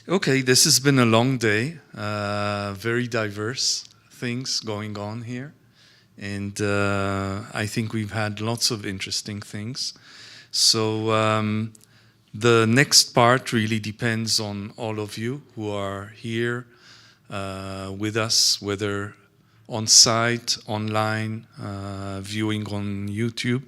Okay, this has been a long day, very diverse things going on here. And I think we've had lots of interesting things. So the next part really depends on all of you who are here with us, whether on site, online, viewing on YouTube.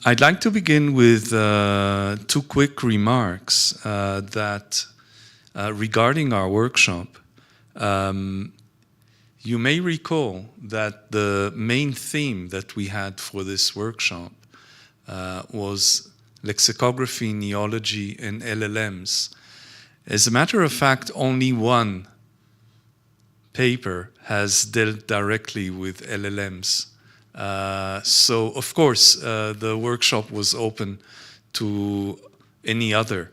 I'd like to begin with two quick remarks regarding our workshop. You may recall that the main theme that we had for this workshop was lexicography, neology, and LLMs. As a matter of fact, only one paper has dealt directly with LLMs. So, of course, the workshop was open to any other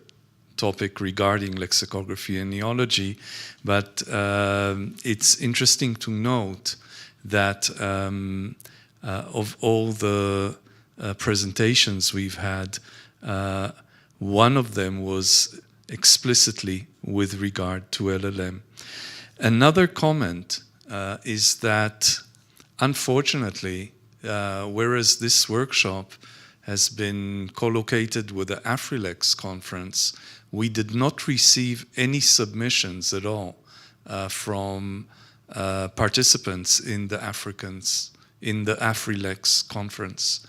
topic regarding lexicography and neology, but it's interesting to note that of all the presentations we've had, one of them was explicitly with regard to LLM. Another comment is that unfortunately, whereas this workshop has been co-located with the Afrilex conference, we did not receive any submissions at all from participants in the Afrilex conference.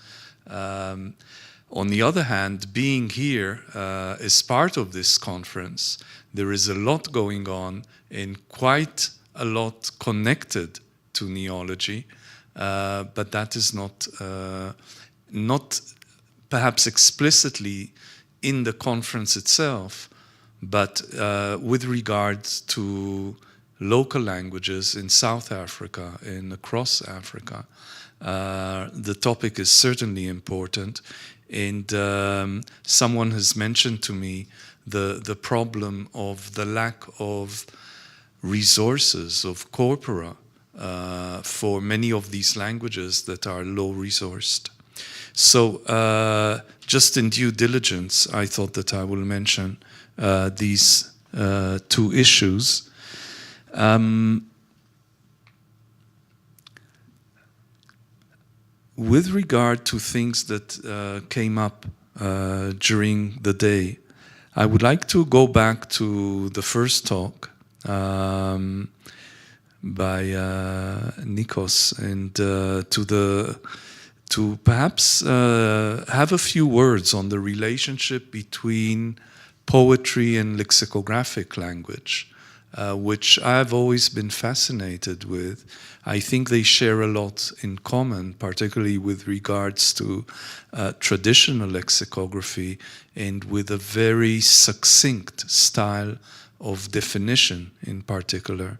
On the other hand, being here as part of this conference, there is a lot going on and quite a lot connected to neology, but that is not perhaps explicitly in the conference itself, but with regards to local languages in South Africa and across Africa. The topic is certainly important, and someone has mentioned to me the problem of the lack of resources, of corpora, for many of these languages that are low-resourced. So just in due diligence, I thought that I will mention these two issues. With regard to things that came up during the day, I would like to go back to the first talk by Nikos, and to perhaps have a few words on the relationship between poetry and lexicographic language, which I've always been fascinated with. I think they share a lot in common, particularly with regards to traditional lexicography and with a very succinct style of definition in particular.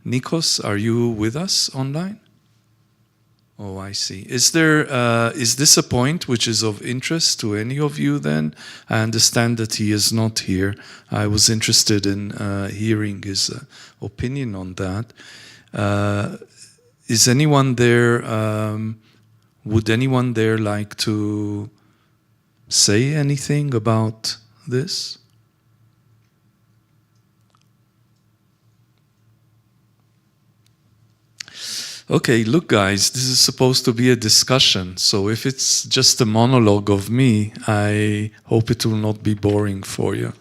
Nikos, are you with us online? Oh, I see. Is this a point which is of interest to any of you then? I understand that he is not here. I was interested in hearing his opinion on that. Is anyone there, would anyone there like to say anything about this? Okay, look guys, this is supposed to be a discussion, so if it's just a monologue of me, I hope it will not be boring for you.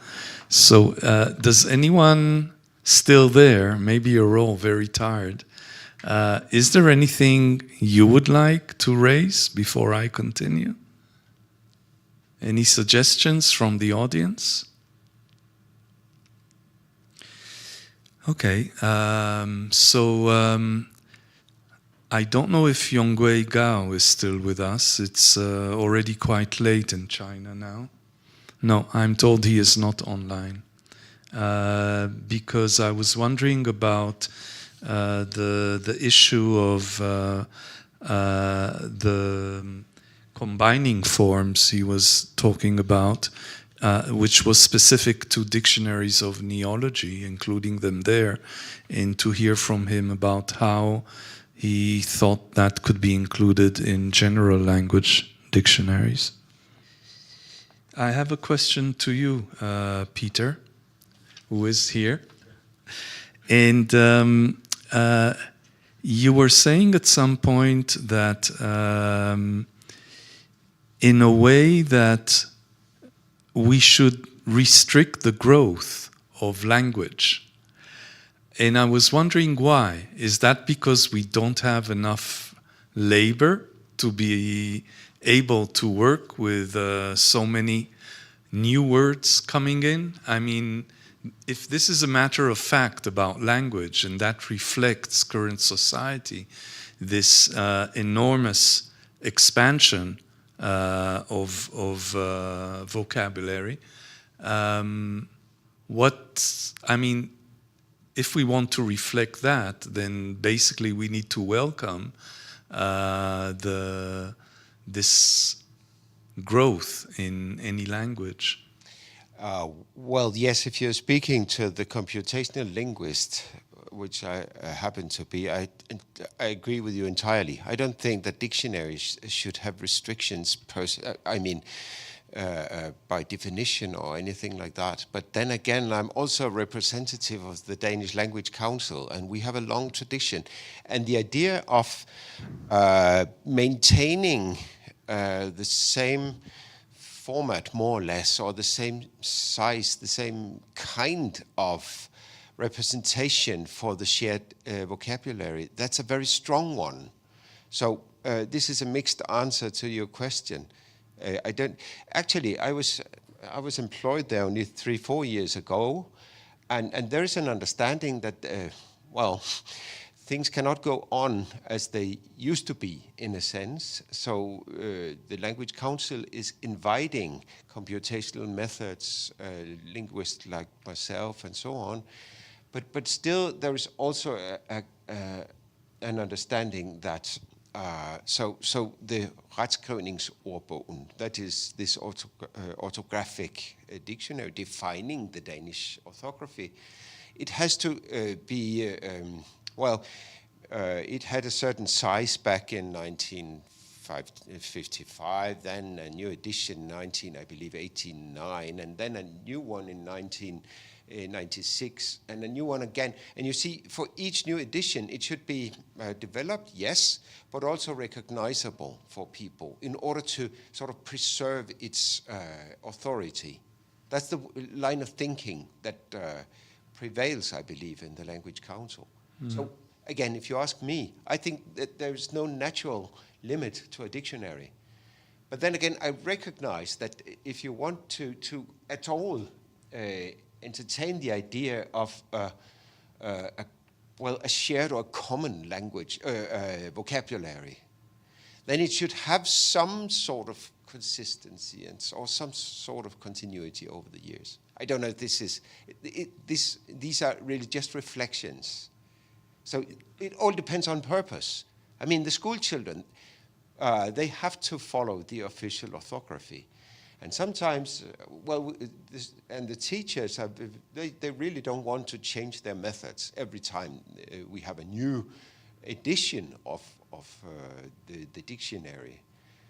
So does anyone still there? Maybe you're all very tired. Is there anything you would like to raise before I continue? Any suggestions from the audience? Okay, I don't know if Yongwei Gao is still with us. It's already quite late in China now. No, I'm told he is not online. Because I was wondering about the issue of the combining forms he was talking about, which was specific to dictionaries of neology, including them there, and to hear from him about how he thought that could be included in general language dictionaries. I have a question to you, Peter, who is here. And you were saying at some point that in a way that we should restrict the growth of language. And I was wondering why. Is that because we don't have enough labor to be able to work with so many new words coming in? I mean, if this is a matter of fact about language and that reflects current society, this enormous expansion of vocabulary, if we want to reflect that, then basically we need to welcome this growth in any language. Well, yes, if you're speaking to the computational linguist, which I happen to be, I agree with you entirely. I don't think that dictionaries should have restrictions, by definition or anything like that. But then again, I'm also a representative of the Danish Language Council, and we have a long tradition. And the idea of maintaining the same format, more or less, or the same size, the same kind of representation for the shared vocabulary, that's a very strong one. So this is a mixed answer to your question. I was employed there only 3-4 years ago, and there is an understanding that, things cannot go on as they used to be, in a sense. So the Language Council is inviting computational methods, linguists like myself and so on, but still there is also an understanding that so the Retskrivningsordbogen, that is this orthographic dictionary defining the Danish orthography, it has to be, it had a certain size back in 1955, then a new edition 1989, and then a new one in 1996, and a new one again. And you see, for each new edition, it should be developed, yes, but also recognizable for people in order to sort of preserve its authority. That's the line of thinking that prevails, I believe, in the Language Council. So again, if you ask me, I think that there's no natural limit to a dictionary. But then again, I recognize that if you want to at all entertain the idea of a shared or common language, vocabulary, then it should have some sort of consistency or some sort of continuity over the years. I don't know if these are really just reflections. So it all depends on purpose. I mean, the school children, they have to follow the official orthography. And sometimes, and the teachers, they really don't want to change their methods every time we have a new edition of the dictionary.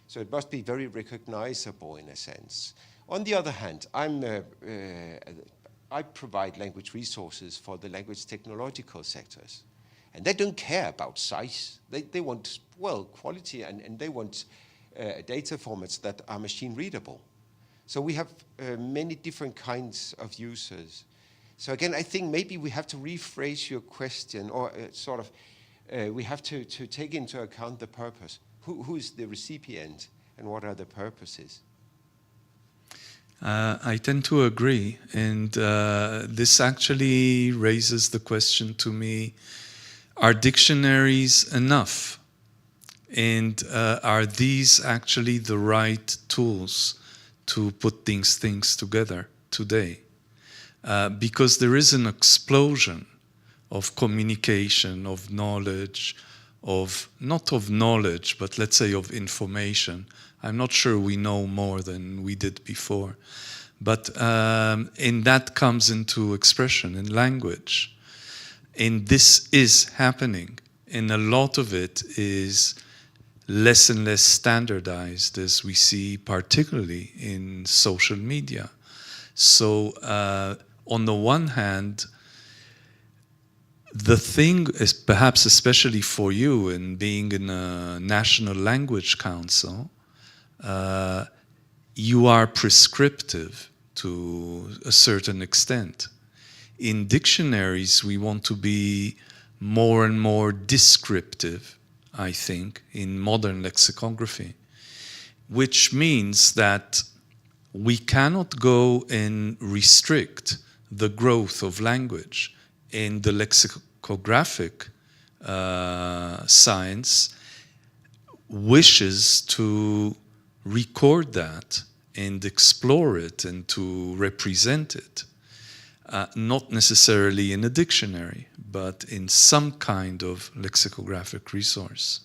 So it must be very recognizable in a sense. On the other hand, I provide language resources for the language technological sectors. And they don't care about size. They want, quality, and they want data formats that are machine readable. So we have many different kinds of users. So again, I think maybe we have to rephrase your question, or we have to take into account the purpose. Who is the recipient, and what are the purposes? I tend to agree, and this actually raises the question to me, are dictionaries enough? And are these actually the right tools to put things together today? Because there is an explosion of communication, of knowledge, not of knowledge, but let's say of information. I'm not sure we know more than we did before. But and that comes into expression in language. And this is happening. And a lot of it is less and less standardized, as we see particularly in social media. So on the one hand, the thing is, perhaps especially for you in being in a National Language Council, you are prescriptive to a certain extent. In dictionaries, we want to be more and more descriptive, I think, in modern lexicography, which means that we cannot go and restrict the growth of language. In the lexicographic science wishes to record that and explore it and to represent it, not necessarily in a dictionary, but in some kind of lexicographic resource.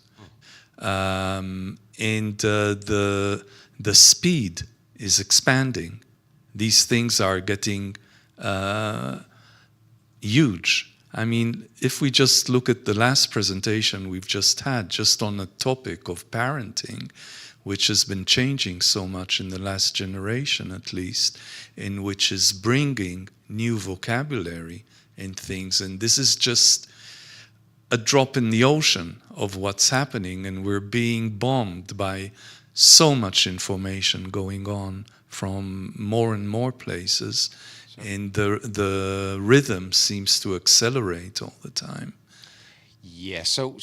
And the speed is expanding. These things are getting huge. I mean, if we just look at the last presentation we've just had, just on the topic of parenting, which has been changing so much in the last generation at least, in which is bringing new vocabulary and things. And this is just a drop in the ocean of what's happening, and we're being bombed by so much information going on from more and more places. And the rhythm seems to accelerate all the time. Yeah, so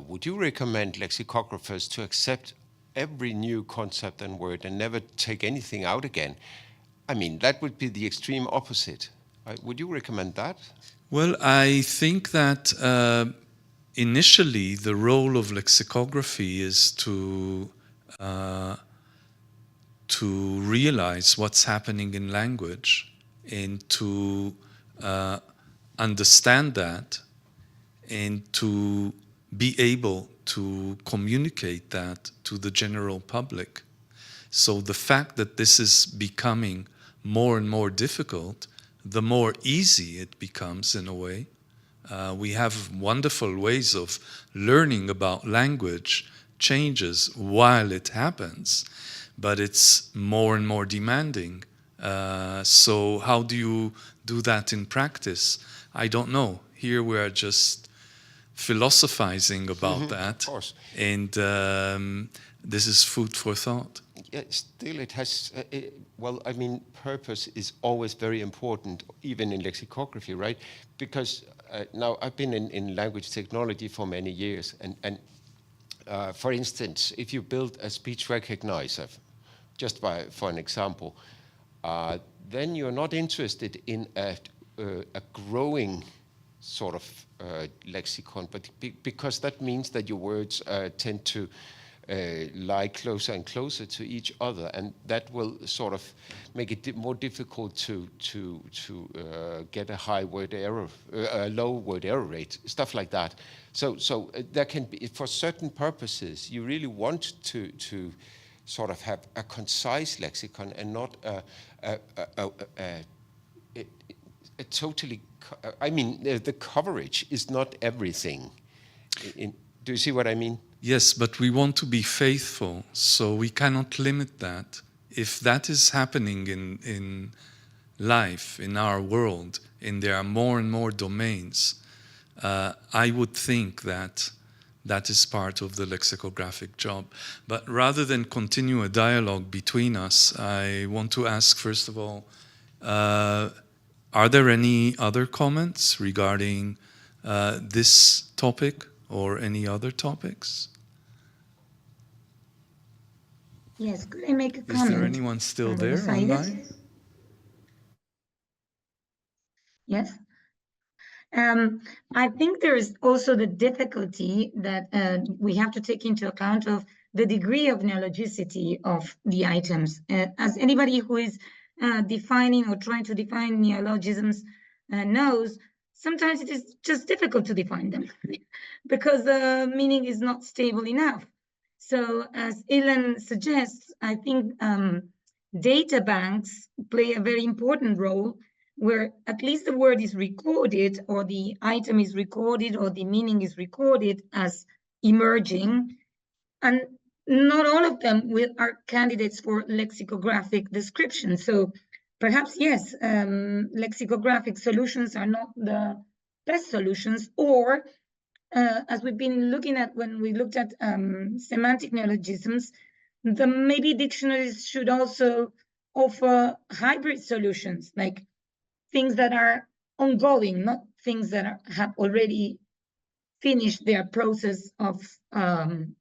would you recommend lexicographers to accept every new concept and word and never take anything out again? I mean, that would be the extreme opposite. Would you recommend that? Well, I think that initially the role of lexicography is to realize what's happening in language and to understand that and to be able to communicate that to the general public. So the fact that this is becoming more and more difficult, the more easy it becomes in a way. We have wonderful ways of learning about language changes while it happens, but it's more and more demanding. So how do you do that in practice? I don't know. Here we are just philosophizing about that. Of course. And this is food for thought. Yeah, still it has, well, I mean, purpose is always very important, even in lexicography, right? Because now I've been in language technology for many years, and for instance, if you build a speech recognizer, just for an example, then you're not interested in a growing sort of lexicon, but because that means that your words tend to lie closer and closer to each other, and that will sort of make it more difficult to get a high word error, a low word error rate, stuff like that. So there can be, for certain purposes, you really want to sort of have a concise lexicon and not a totally. I mean, the coverage is not everything. Do you see what I mean? Yes, but we want to be faithful, so we cannot limit that. If that is happening in life, in our world, and there are more and more domains, I would think that that is part of the lexicographic job. But rather than continue a dialogue between us, I want to ask, first of all, are there any other comments regarding this topic or any other topics? Yes, could I make a comment? Is there anyone still there online? Yes. I think there is also the difficulty that we have to take into account of the degree of neologicity of the items. As anybody who is defining or trying to define neologisms knows, sometimes it is just difficult to define them because the meaning is not stable enough. So as Ilan suggests, I think data banks play a very important role where at least the word is recorded or the item is recorded or the meaning is recorded as emerging, and not all of them are candidates for lexicographic description. So perhaps, yes, lexicographic solutions are not the best solutions, or as we've been looking at when we looked at semantic neologisms, maybe dictionaries should also offer hybrid solutions, like things that are ongoing, not things that have already finished their process of,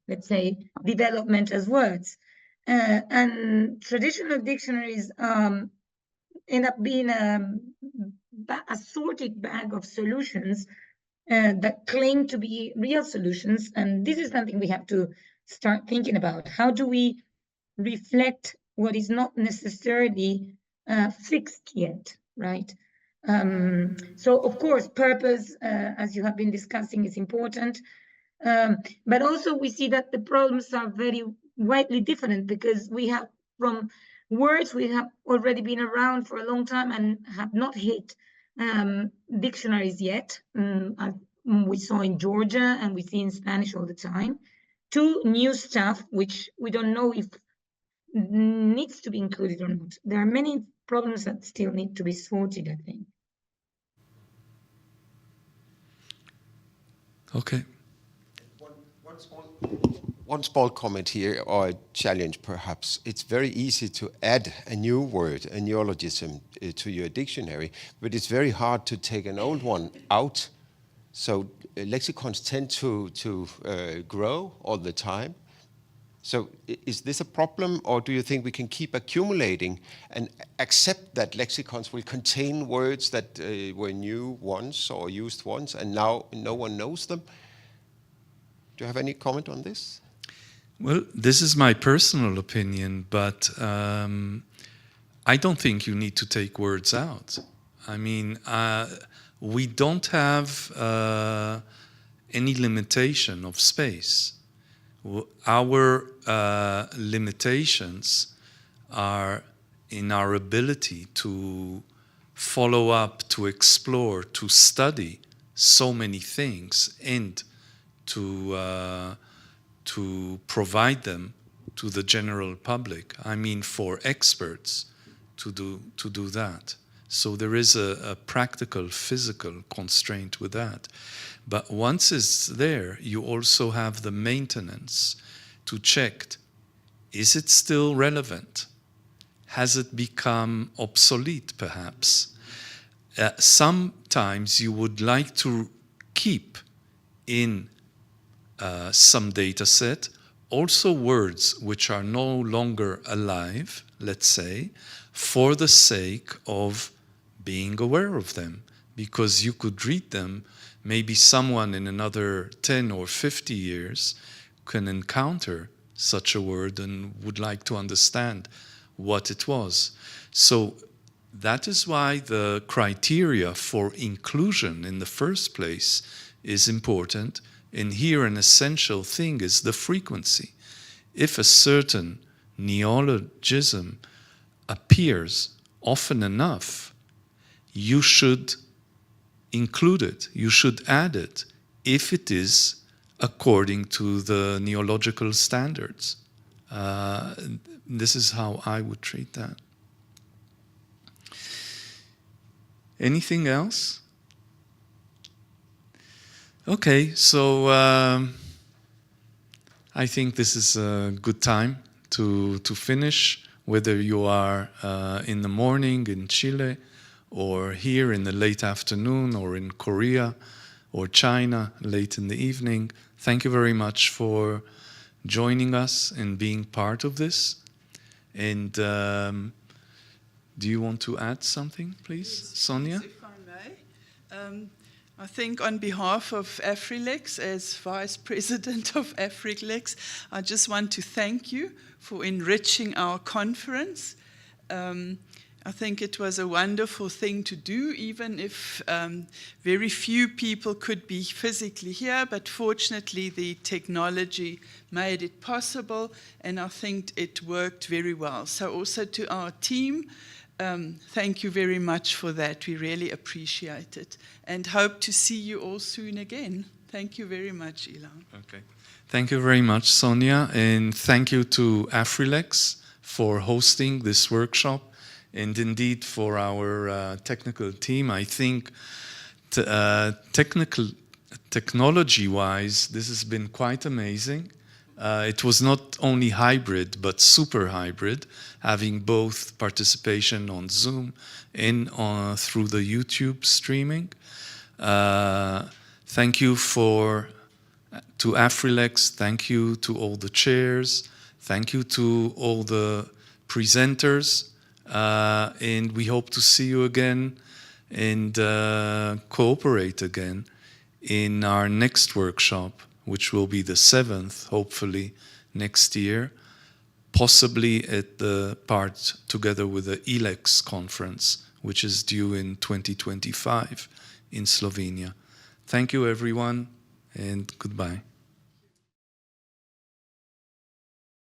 let's say, development as words. And traditional dictionaries end up being a sorted bag of solutions that claim to be real solutions. And this is something we have to start thinking about. How do we reflect what is not necessarily fixed yet, right? So of course, purpose, as you have been discussing, is important. But also we see that the problems are very widely different, because we have, from words we have already been around for a long time and have not hit dictionaries yet. We saw in Georgia and we see in Spanish all the time, to new stuff which we don't know if needs to be included or not. There are many problems that still need to be sorted, I think. Okay. One small comment here, or a challenge perhaps. It's very easy to add a new word, a neologism, to your dictionary, but it's very hard to take an old one out. So lexicons tend to grow all the time. So is this a problem, or do you think we can keep accumulating and accept that lexicons will contain words that were new once or used once and now no one knows them? Do you have any comment on this? Well, this is my personal opinion, but I don't think you need to take words out. I mean, we don't have any limitation of space. Our limitations are in our ability to follow up, to explore, to study so many things, and to provide them to the general public. I mean, for experts to do that. So there is a practical, physical constraint with that. But once it's there, you also have the maintenance to check, is it still relevant? Has it become obsolete, perhaps? Sometimes you would like to keep in some data set also words which are no longer alive, let's say, for the sake of being aware of them, because you could read them. Maybe someone in another 10 or 50 years can encounter such a word and would like to understand what it was. So that is why the criteria for inclusion in the first place is important. And here an essential thing is the frequency. If a certain neologism appears often enough, you should include it, you should add it, if it is according to the neological standards. This is how I would treat that. Anything else? Okay, so I think this is a good time to finish, whether you are in the morning in Chile, or here in the late afternoon, or in Korea, or China late in the evening. Thank you very much for joining us and being part of this. And do you want to add something, please, Yes, Sonia? if I may. I think on behalf of Afrilex, as Vice President of Afrilex, I just want to thank you for enriching our conference. I think it was a wonderful thing to do, even if very few people could be physically here, but fortunately the technology made it possible, and I think it worked very well. So also to our team, thank you very much for that. We really appreciate it, and hope to see you all soon again. Thank you very much, Ilan. Okay. Thank you very much, Sonia, and thank you to Afrilex for hosting this workshop, and indeed for our technical team. I think technology-wise, this has been quite amazing. It was not only hybrid, but super hybrid, having both participation on Zoom and through the YouTube streaming. Thank you to Afrilex, thank you to all the chairs, thank you to all the presenters, and we hope to see you again and cooperate again in our next workshop, which will be the 7th, hopefully, next year, possibly at the part together with the ILEX conference, which is due in 2025 in Slovenia. Thank you, everyone, and goodbye.